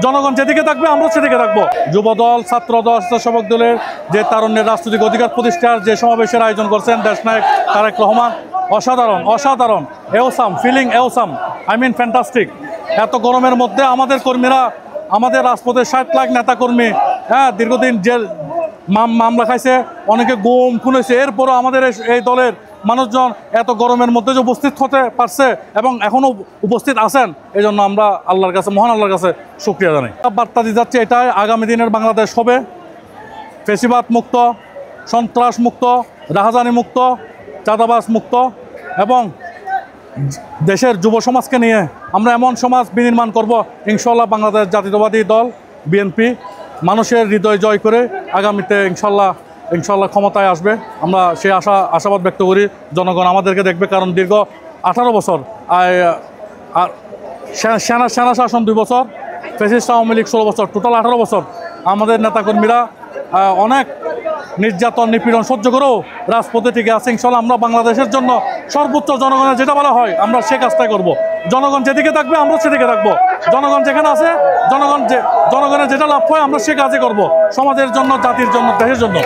জনগণ যেদিকে থাকবে আমরা সেদিকে থাকবো। যুবদল, ছাত্রদল, স্বেচ্ছাসেবক দলের যে তারুণ্যের রাজনৈতিক অধিকার প্রতিষ্ঠার যে সমাবেশের আয়োজন করছেন দেশনায়ক তারেক রহমান, অসাধারণ অসাধারণ, এওসাম ফিলিং, এওসাম, আই মিন ফ্যান্টাস্টিক। এত গরমের মধ্যে আমাদের কর্মীরা, আমাদের রাজপথের 60 লাখ নেতাকর্মী, হ্যাঁ, দীর্ঘদিন জেল মামলা খাইছে, অনেকে গুম খুন হয়েছে, এরপরও আমাদের এই দলের মানুষজন এত গরমের মধ্যে যে উপস্থিত হতে পারছে এবং এখনও উপস্থিত আছেন, এই জন্য আমরা আল্লাহর কাছে, মহান আল্লাহর কাছে শুকরিয়া জানাই। বার্তা দিয়ে যাচ্ছে এটাই, আগামী দিনের বাংলাদেশ হবে ফেসিবাদ মুক্ত, সন্ত্রাস মুক্ত, রাহাজানি মুক্ত, চাঁদাবাজ মুক্ত এবং দেশের যুব সমাজকে নিয়ে আমরা এমন সমাজ বিনির্মাণ করব, ইনশাল্লাহ বাংলাদেশ জাতীয়তাবাদী দল বিএনপি মানুষের হৃদয় জয় করে আগামীতে ইনশাল্লাহ ক্ষমতায় আসবে। আমরা সেই আশাবাদ ব্যক্ত করি। জনগণ আমাদেরকে দেখবে, কারণ দীর্ঘ 18 বছর সেনা শাসন 2 বছর, ফ্যাসিস্ট আওয়ামী লীগ 16 বছর, টোটাল 18 বছর আমাদের নেতাকর্মীরা অনেক নির্যাতন নিপীড়ন সহ্য করেও রাজপথে টিকে আছে। ইনশাল্লাহ আমরা বাংলাদেশের জন্য সর্বোচ্চ জনগণের যেটা বলা হয় আমরা সে কাজটাই করব। জনগণ যেদিকে থাকবে আমরা সেদিকে থাকবো। জনগণ যেখানে আছে, জনগণের যেটা লাভ হয় আমরা সে কাজই করব, সমাজের জন্য, জাতির জন্য, দেশের জন্য।